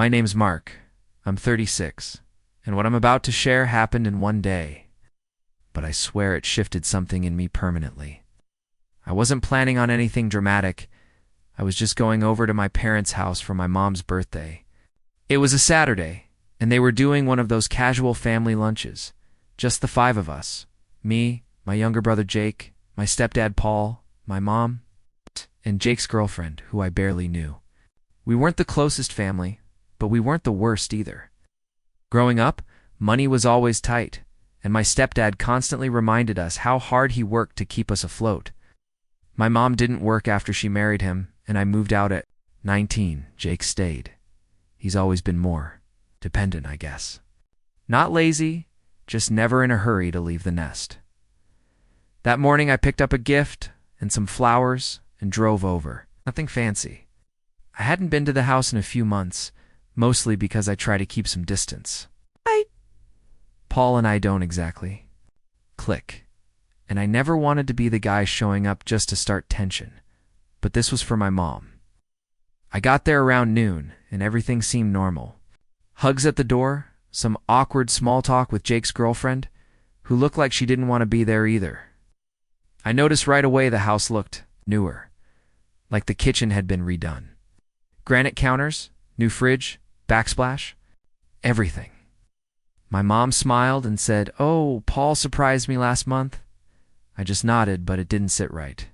My name's Mark. I'm 36, and what I'm about to share happened in one day. But I swear it shifted something in me permanently. I wasn't planning on anything dramatic. I was just going over to my parents' house for my mom's birthday. It was a Saturday, and they were doing one of those casual family lunches. Just the five of us. Me, my younger brother Jake, my stepdad Paul, my mom, and Jake's girlfriend, who I barely knew. We weren't the closest family, but we weren't the worst either. Growing up, money was always tight, and my stepdad constantly reminded us how hard he worked to keep us afloat. My mom didn't work after she married him, and I moved out at 19. Jake stayed. He's always been more dependent, I guess. Not lazy, just never in a hurry to leave the nest. That morning I picked up a gift and some flowers and drove over. Nothing fancy. I hadn't been to the house in a few months, mostly because I try to keep some distance. Paul and I don't exactly click, and I never wanted to be the guy showing up just to start tension, but this was for my mom. I got there around noon, and everything seemed normal. Hugs at the door, some awkward small talk with Jake's girlfriend, who looked like she didn't want to be there either. I noticed right away the house looked newer, like the kitchen had been redone. Granite counters, new fridge, backsplash, everything. My mom smiled and said, "Oh, Paul surprised me last month." I just nodded, but it didn't sit right.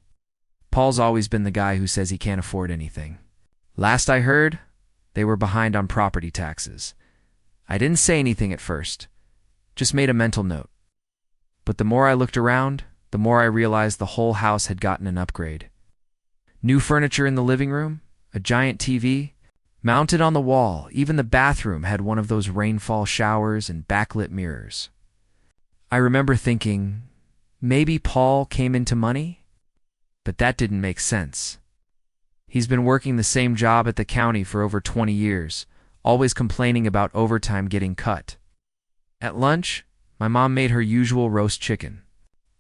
Paul's always been the guy who says he can't afford anything. Last I heard, they were behind on property taxes. I didn't say anything at first, just made a mental note. But the more I looked around, the more I realized the whole house had gotten an upgrade. New furniture in the living room, a giant TV, mounted on the wall. Even the bathroom had one of those rainfall showers and backlit mirrors. I remember thinking, maybe Paul came into money? But that didn't make sense. He's been working the same job at the county for over 20 years, always complaining about overtime getting cut. At lunch, my mom made her usual roast chicken,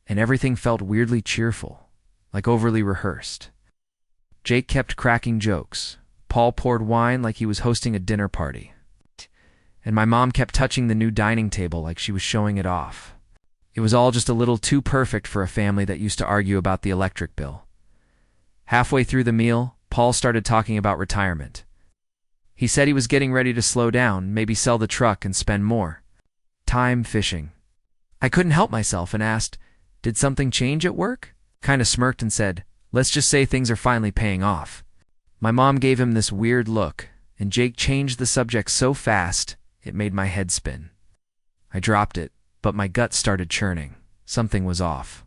and everything felt weirdly cheerful, like overly rehearsed. Jake kept cracking jokes. Paul poured wine like he was hosting a dinner party. And my mom kept touching the new dining table like she was showing it off. It was all just a little too perfect for a family that used to argue about the electric bill. Halfway through the meal, Paul started talking about retirement. He said he was getting ready to slow down, maybe sell the truck and spend more time fishing. I couldn't help myself and asked, "Did something change at work?" Kind of smirked and said, "Let's just say things are finally paying off." My mom gave him this weird look, and Jake changed the subject so fast, it made my head spin. I dropped it, but my gut started churning. Something was off.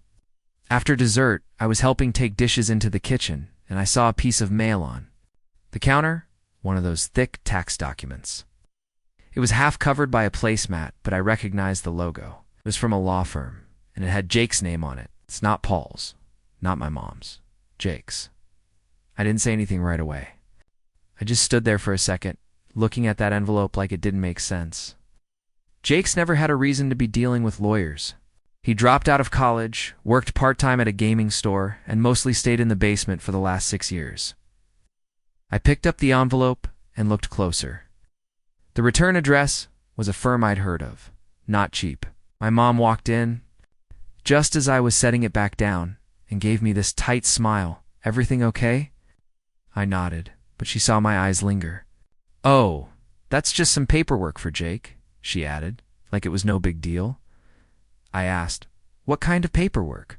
After dessert, I was helping take dishes into the kitchen, and I saw a piece of mail on the counter, one of those thick tax documents. It was half covered by a placemat, but I recognized the logo. It was from a law firm, and it had Jake's name on it. It's not Paul's, not my mom's, Jake's. I didn't say anything right away. I just stood there for a second, looking at that envelope like it didn't make sense. Jake's never had a reason to be dealing with lawyers. He dropped out of college, worked part-time at a gaming store, and mostly stayed in the basement for the last 6 years. I picked up the envelope and looked closer. The return address was a firm I'd heard of. Not cheap. My mom walked in, just as I was setting it back down, and gave me this tight smile. "Everything okay?" I nodded, but she saw my eyes linger. "Oh, that's just some paperwork for Jake," she added, like it was no big deal. I asked, "What kind of paperwork?"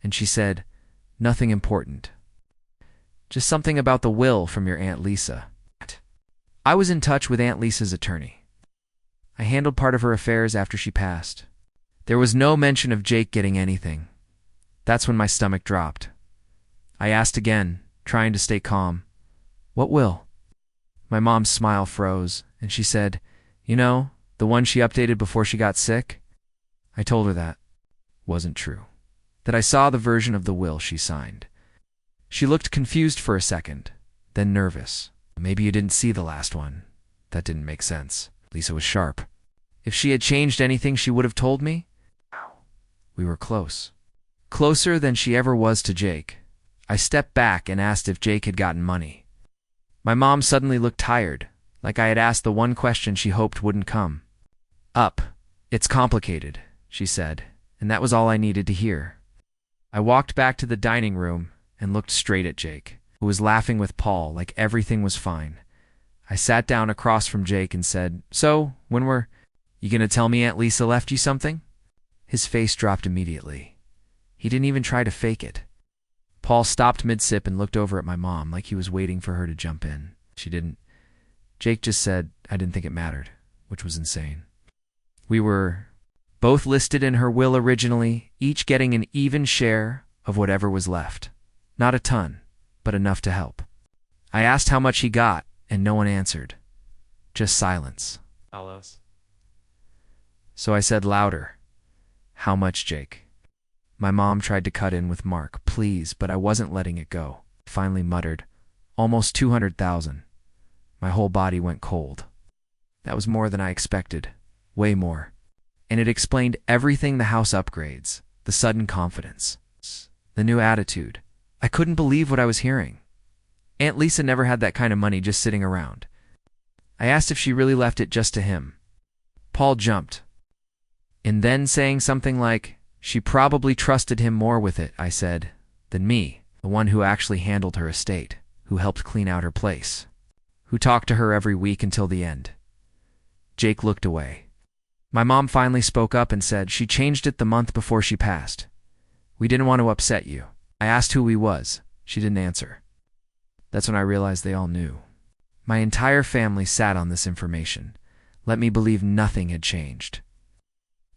And she said, "Nothing important. Just something about the will from your Aunt Lisa." I was in touch with Aunt Lisa's attorney. I handled part of her affairs after she passed. There was no mention of Jake getting anything. That's when my stomach dropped. I asked again, trying to stay calm, "What will?" My mom's smile froze, and she said, "You know, the one she updated before she got sick?" I told her that wasn't true, that I saw the version of the will she signed. She looked confused for a second, then nervous. "Maybe you didn't see the last one." That didn't make sense. Lisa was sharp. If she had changed anything, she would have told me. We were close. Closer than she ever was to Jake. I stepped back and asked if Jake had gotten money. My mom suddenly looked tired, like I had asked the one question she hoped wouldn't come. Up. It's complicated, she said, and that was all I needed to hear. I walked back to the dining room and looked straight at Jake, who was laughing with Paul like everything was fine. I sat down across from Jake and said, "So, you gonna tell me Aunt Lisa left you something?" His face dropped immediately. He didn't even try to fake it. Paul stopped mid-sip and looked over at my mom like he was waiting for her to jump in. She didn't. Jake just said I didn't think it mattered, which was insane. We were both listed in her will originally, each getting an even share of whatever was left. Not a ton, but enough to help. I asked how much he got, and no one answered. Just silence. Alos. So I said louder, "How much, Jake?" My mom tried to cut in with "Mark, please," but I wasn't letting it go. Finally muttered, "Almost 200,000. My whole body went cold. That was more than I expected. Way more. And it explained everything: the house upgrades, the sudden confidence, the new attitude. I couldn't believe what I was hearing. Aunt Lisa never had that kind of money just sitting around. I asked if she really left it just to him. Paul jumped. And then saying something like, "She probably trusted him more with it," I said, "than me, the one who actually handled her estate, who helped clean out her place, who talked to her every week until the end." Jake looked away. My mom finally spoke up and said she changed it the month before she passed. "We didn't want to upset you." I asked who he was. She didn't answer. That's when I realized they all knew. My entire family sat on this information, let me believe nothing had changed,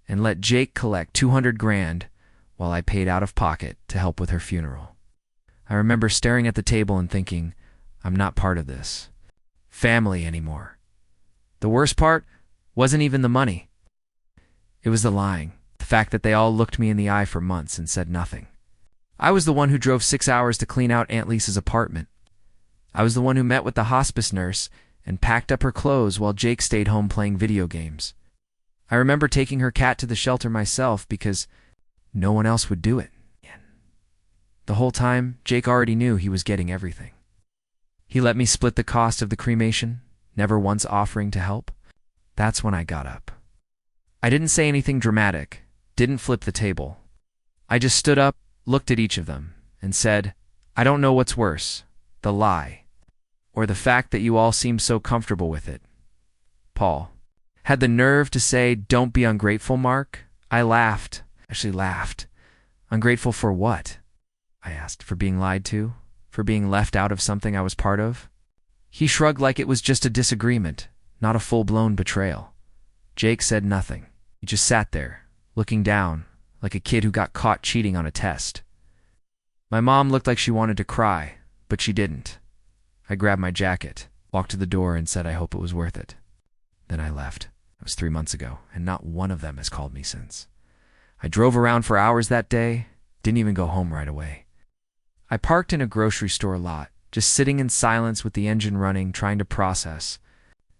and let Jake collect 200 grand while I paid out of pocket to help with her funeral. I remember staring at the table and thinking, I'm not part of this family anymore. The worst part wasn't even the money. It was the lying, the fact that they all looked me in the eye for months and said nothing. I was the one who drove 6 hours to clean out Aunt Lisa's apartment. I was the one who met with the hospice nurse and packed up her clothes while Jake stayed home playing video games. I remember taking her cat to the shelter myself because no one else would do it. The whole time, Jake already knew he was getting everything. He let me split the cost of the cremation, never once offering to help. That's when I got up. I didn't say anything dramatic, didn't flip the table. I just stood up, looked at each of them, and said, "I don't know what's worse, the lie, or the fact that you all seem so comfortable with it." Paul had the nerve to say, "Don't be ungrateful, Mark." I laughed, actually laughed. Ungrateful for what? I asked. For being lied to? For being left out of something I was part of? He shrugged like it was just a disagreement, not a full-blown betrayal. Jake said nothing. He just sat there, looking down, like a kid who got caught cheating on a test. My mom looked like she wanted to cry, but she didn't. I grabbed my jacket, walked to the door, and said I hope it was worth it. Then I left. It was 3 months ago, and not one of them has called me since. I drove around for hours that day, didn't even go home right away. I parked in a grocery store lot, just sitting in silence with the engine running, trying to process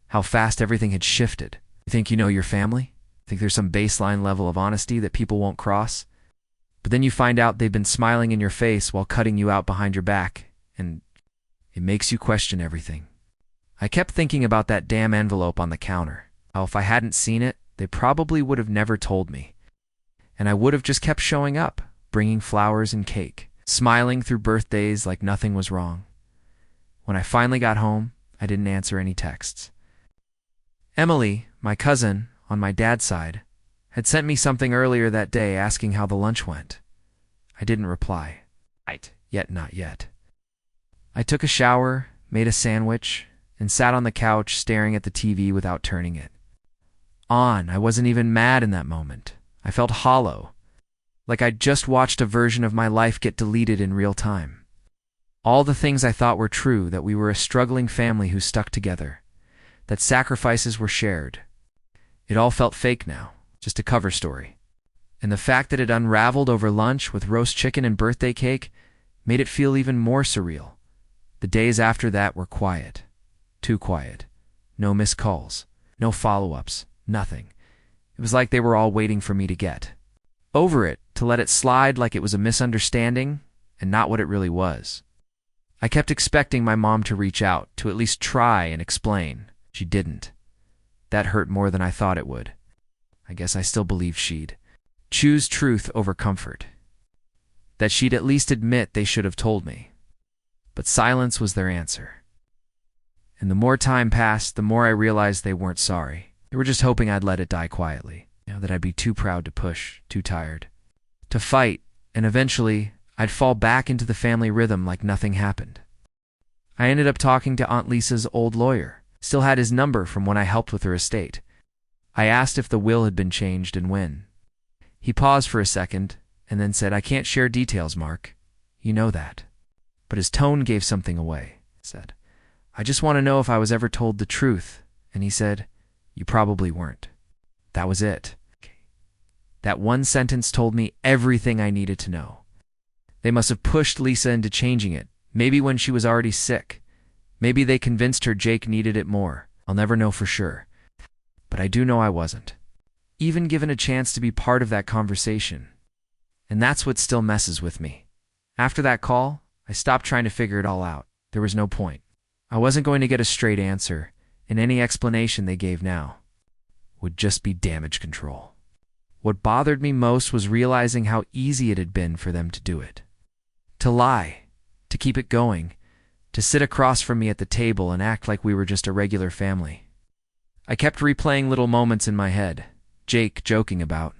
how fast everything had shifted. You think you know your family? Think there's some baseline level of honesty that people won't cross? But then you find out they've been smiling in your face while cutting you out behind your back, and it makes you question everything. I kept thinking about that damn envelope on the counter. How if I hadn't seen it, they probably would have never told me. And I would have just kept showing up, bringing flowers and cake, smiling through birthdays like nothing was wrong. When I finally got home, I didn't answer any texts. Emily, my cousin, on my dad's side, had sent me something earlier that day asking how the lunch went. I didn't reply. Yet not yet. I took a shower, made a sandwich, and sat on the couch staring at the TV without turning it on. I wasn't even mad in that moment. I felt hollow, like I'd just watched a version of my life get deleted in real time. All the things I thought were true, that we were a struggling family who stuck together, that sacrifices were shared. It all felt fake now, just a cover story. And the fact that it unraveled over lunch with roast chicken and birthday cake made it feel even more surreal. The days after that were quiet. Too quiet. No missed calls. No follow-ups. Nothing. It was like they were all waiting for me to get over it, to let it slide like it was a misunderstanding and not what it really was. I kept expecting my mom to reach out, to at least try and explain. She didn't. That hurt more than I thought it would. I guess I still believed she'd choose truth over comfort. That she'd at least admit they should have told me. But silence was their answer. And the more time passed, the more I realized they weren't sorry. They were just hoping I'd let it die quietly. That I'd be too proud to push, too tired to fight, and eventually I'd fall back into the family rhythm like nothing happened. I ended up talking to Aunt Lisa's old lawyer. Still had his number from when I helped with her estate. I asked if the will had been changed and when. He paused for a second and then said, "I can't share details, Mark. You know that." But his tone gave something away. He said, "I just want to know if I was ever told the truth." And he said, "You probably weren't." That was it. That one sentence told me everything I needed to know. They must have pushed Lisa into changing it, maybe when she was already sick. Maybe they convinced her Jake needed it more. I'll never know for sure. But I do know I wasn't even given a chance to be part of that conversation. And that's what still messes with me. After that call, I stopped trying to figure it all out. There was no point. I wasn't going to get a straight answer, and any explanation they gave now would just be damage control. What bothered me most was realizing how easy it had been for them to do it. To lie, to keep it going, to sit across from me at the table and act like we were just a regular family. I kept replaying little moments in my head. Jake joking about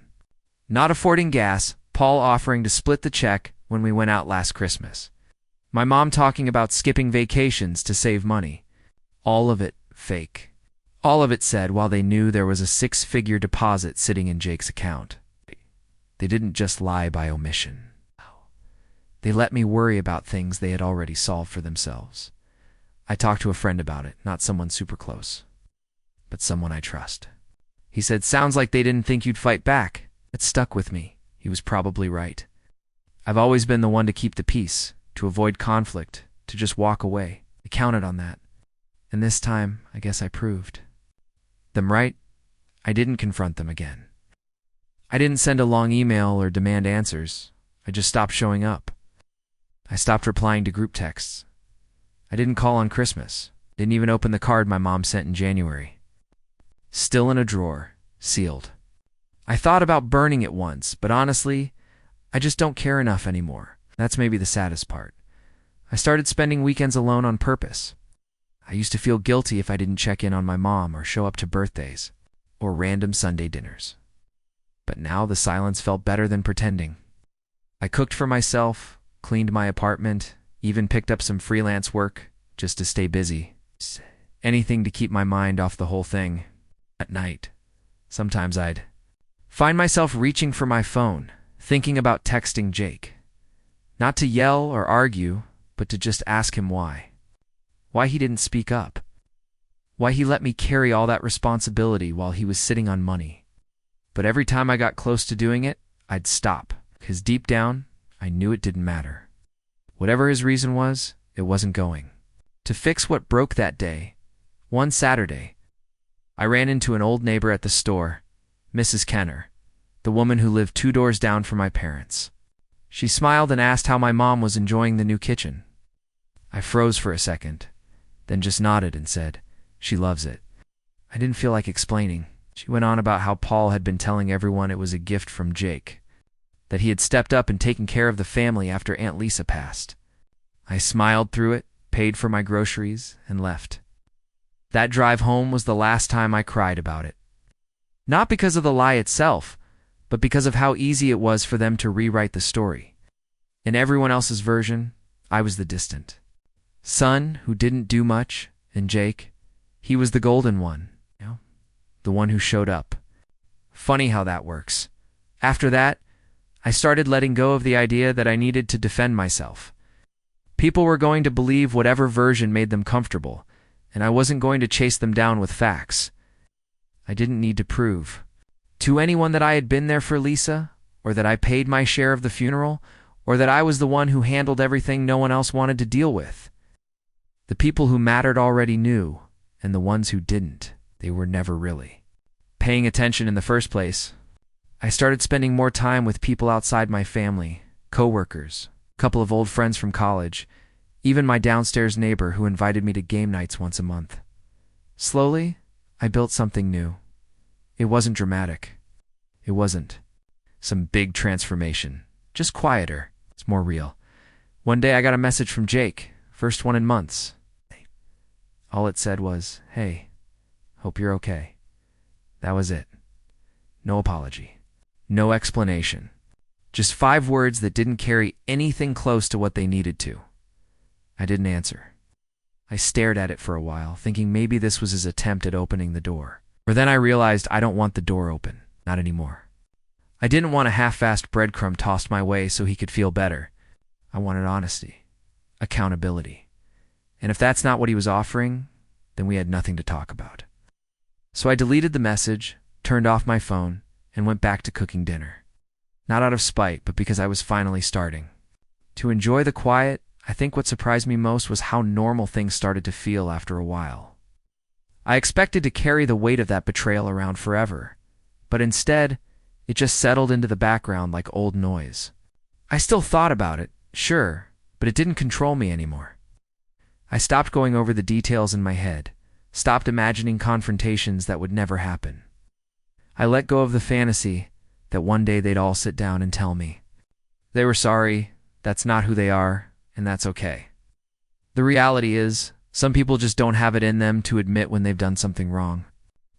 not affording gas, Paul offering to split the check when we went out last Christmas. My mom talking about skipping vacations to save money. All of it fake. All of it said while they knew there was a 6-figure deposit sitting in Jake's account. They didn't just lie by omission. They let me worry about things they had already solved for themselves. I talked to a friend about it, not someone super close, but someone I trust. He said, "Sounds like they didn't think you'd fight back." It stuck with me. He was probably right. I've always been the one to keep the peace, to avoid conflict, to just walk away. I counted on that. And this time, I guess I proved them right. I didn't confront them again. I didn't send a long email or demand answers. I just stopped showing up. I stopped replying to group texts. I didn't call on Christmas. Didn't even open the card my mom sent in January. Still in a drawer, sealed. I thought about burning it once, but honestly, I just don't care enough anymore. That's maybe the saddest part. I started spending weekends alone on purpose. I used to feel guilty if I didn't check in on my mom or show up to birthdays or random Sunday dinners. But now the silence felt better than pretending. I cooked for myself, cleaned my apartment, even picked up some freelance work just to stay busy. Anything to keep my mind off the whole thing. At night, sometimes I'd find myself reaching for my phone, thinking about texting Jake. Not to yell or argue, but to just ask him why. Why he didn't speak up. Why he let me carry all that responsibility while he was sitting on money. But every time I got close to doing it, I'd stop, because deep down, I knew it didn't matter. Whatever his reason was, it wasn't going to fix what broke that day. One Saturday, I ran into an old neighbor at the store, Mrs. Kenner, the woman who lived 2 doors down from my parents. She smiled and asked how my mom was enjoying the new kitchen. I froze for a second, then just nodded and said, "She loves it." I didn't feel like explaining. She went on about how Paul had been telling everyone it was a gift from Jake, that he had stepped up and taken care of the family after Aunt Lisa passed. I smiled through it, paid for my groceries, and left. That drive home was the last time I cried about it. Not because of the lie itself, but because of how easy it was for them to rewrite the story. In everyone else's version, I was the distant son who didn't do much, and Jake, he was the golden one, the one who showed up. Funny how that works. After that, I started letting go of the idea that I needed to defend myself. People were going to believe whatever version made them comfortable, and I wasn't going to chase them down with facts. I didn't need to prove to anyone that I had been there for Lisa, or that I paid my share of the funeral, or that I was the one who handled everything no one else wanted to deal with. The people who mattered already knew, and the ones who didn't, they were never really paying attention in the first place. I started spending more time with people outside my family, coworkers, a couple of old friends from college, even my downstairs neighbor who invited me to game nights once a month. Slowly, I built something new. It wasn't dramatic. It wasn't some big transformation. Just quieter. It's more real. One day I got a message from Jake, first one in months. All it said was, "Hey, hope you're okay." That was it. No apology. No explanation. Just 5 words that didn't carry anything close to what they needed to. I didn't answer. I stared at it for a while, thinking maybe this was his attempt at opening the door. But then I realized I don't want the door open. Not anymore. I didn't want a half-assed breadcrumb tossed my way so he could feel better. I wanted honesty. Accountability. And if that's not what he was offering, then we had nothing to talk about. So I deleted the message, turned off my phone, and went back to cooking dinner. Not out of spite, but because I was finally starting to enjoy the quiet. I think what surprised me most was how normal things started to feel after a while. I expected to carry the weight of that betrayal around forever, but instead, it just settled into the background like old noise. I still thought about it, sure, but it didn't control me anymore. I stopped going over the details in my head, stopped imagining confrontations that would never happen. I let go of the fantasy that one day they'd all sit down and tell me they were sorry, that's not who they are, and that's okay. The reality is, some people just don't have it in them to admit when they've done something wrong,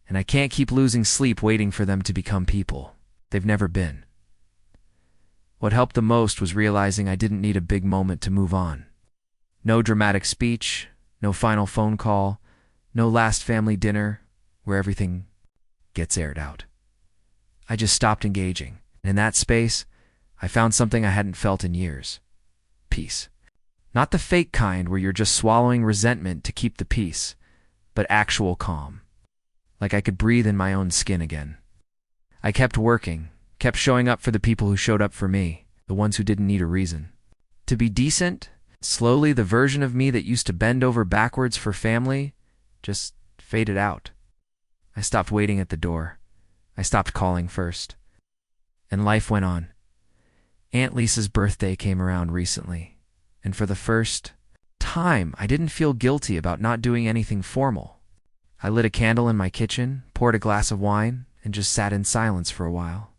and I can't keep losing sleep waiting for them to become people they've never been. What helped the most was realizing I didn't need a big moment to move on. No dramatic speech, no final phone call, no last family dinner where everything gets aired out. I just stopped engaging, and in that space, I found something I hadn't felt in years. Peace. Not the fake kind where you're just swallowing resentment to keep the peace, but actual calm. Like I could breathe in my own skin again. I kept working, kept showing up for the people who showed up for me, the ones who didn't need a reason. To be decent, slowly the version of me that used to bend over backwards for family just faded out. I stopped waiting at the door. I stopped calling first. And life went on. Aunt Lisa's birthday came around recently, and for the first time, I didn't feel guilty about not doing anything formal. I lit a candle in my kitchen, poured a glass of wine, and just sat in silence for a while.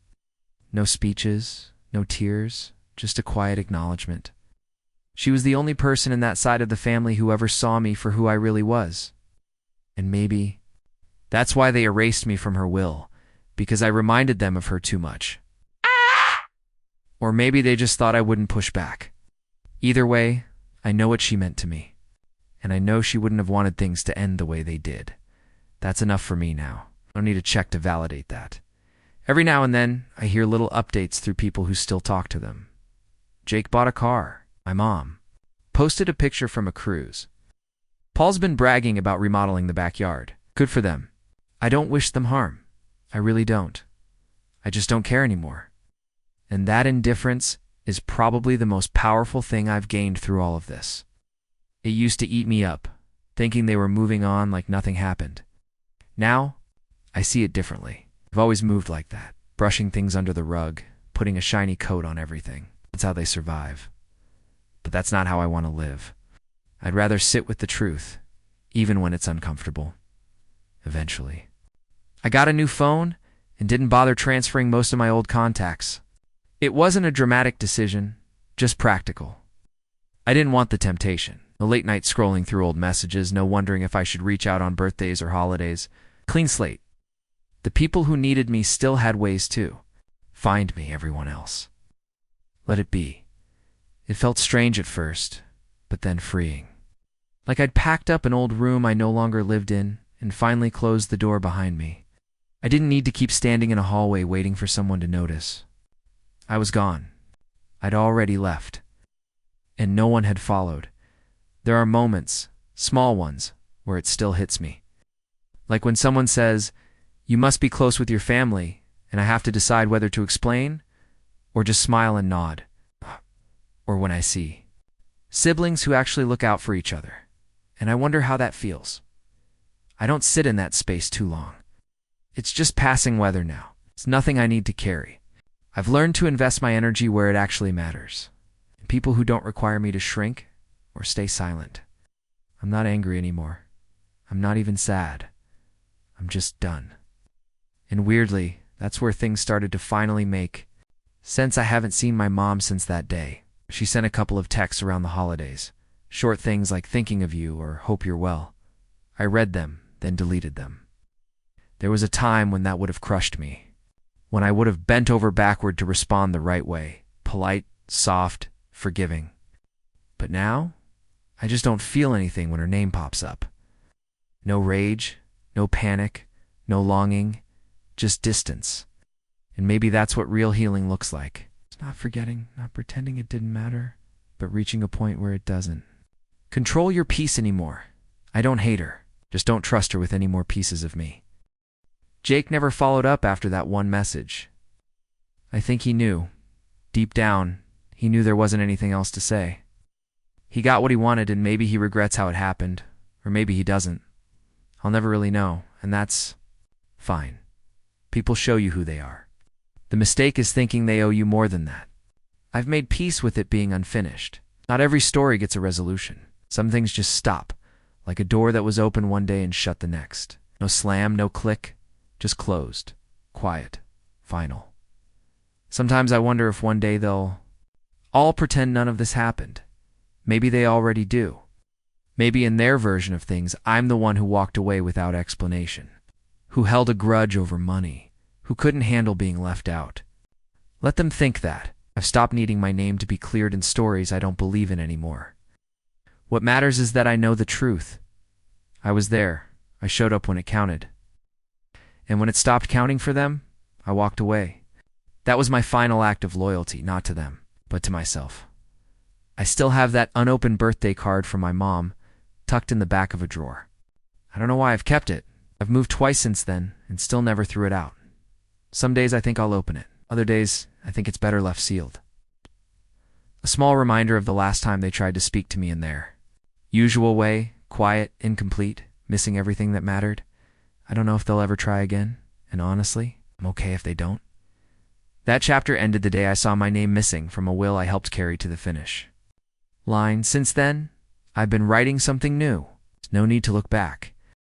No speeches, no tears, just a quiet acknowledgement. She was the only person in that side of the family who ever saw me for who I really was. And maybe that's why they erased me from her will, because I reminded them of her too much. Or maybe they just thought I wouldn't push back. Either way, I know what she meant to me. And I know she wouldn't have wanted things to end the way they did. That's enough for me now. I don't need a check to validate that. Every now and then, I hear little updates through people who still talk to them. Jake bought a car. My mom posted a picture from a cruise. Paul's been bragging about remodeling the backyard. Good for them. I don't wish them harm. I really don't. I just don't care anymore. And that indifference is probably the most powerful thing I've gained through all of this. It used to eat me up, thinking they were moving on like nothing happened. Now, I see it differently. I've always moved like that, brushing things under the rug, putting a shiny coat on everything. That's how they survive. But that's not how I want to live. I'd rather sit with the truth, even when it's uncomfortable. Eventually. I got a new phone and didn't bother transferring most of my old contacts. It wasn't a dramatic decision, just practical. I didn't want the temptation. No late night scrolling through old messages, no wondering if I should reach out on birthdays or holidays. Clean slate. The people who needed me still had ways too. Find me, everyone else. Let it be. It felt strange at first, but then freeing. Like I'd packed up an old room I no longer lived in and finally closed the door behind me. I didn't need to keep standing in a hallway waiting for someone to notice. I was gone. I'd already left. And no one had followed. There are moments, small ones, where it still hits me. Like when someone says, "You must be close with your family," and I have to decide whether to explain or just smile and nod. Or when I see siblings who actually look out for each other, and I wonder how that feels. I don't sit in that space too long. It's just passing weather now. It's nothing I need to carry. I've learned to invest my energy where it actually matters. In people who don't require me to shrink or stay silent. I'm not angry anymore. I'm not even sad. I'm just done. And weirdly, that's where things started to finally make sense. I haven't seen my mom since that day. She sent a couple of texts around the holidays. Short things like thinking of you or hope you're well. I read them, then deleted them. There was a time when that would have crushed me, when I would have bent over backward to respond the right way, polite, soft, forgiving. But now, I just don't feel anything when her name pops up. No rage, no panic, no longing, just distance. And maybe that's what real healing looks like. It's not forgetting, not pretending it didn't matter, but reaching a point where it doesn't. Control your peace anymore. I don't hate her. Just don't trust her with any more pieces of me. Jake never followed up after that one message. I think he knew. Deep down, he knew there wasn't anything else to say. He got what he wanted, and maybe he regrets how it happened, or maybe he doesn't. I'll never really know, and that's fine. People show you who they are. The mistake is thinking they owe you more than that. I've made peace with it being unfinished. Not every story gets a resolution. Some things just stop, like a door that was open one day and shut the next. No slam, no click, just closed, quiet, final. Sometimes I wonder if one day they'll all pretend none of this happened. Maybe they already do. Maybe in their version of things, I'm the one who walked away without explanation, who held a grudge over money, who couldn't handle being left out. Let them think that. I've stopped needing my name to be cleared in stories I don't believe in anymore. What matters is that I know the truth. I was there. I showed up when it counted. And when it stopped counting for them, I walked away. That was my final act of loyalty, not to them, but to myself. I still have that unopened birthday card from my mom, tucked in the back of a drawer. I don't know why I've kept it. I've moved twice since then, and still never threw it out. Some days I think I'll open it. Other days, I think it's better left sealed. A small reminder of the last time they tried to speak to me in their usual way, quiet, incomplete, missing everything that mattered. I don't know if they'll ever try again, and honestly, I'm okay if they don't. That chapter ended the day I saw my name missing from a will I helped carry to the finish line. Since then, I've been writing something new. There's no need to look back.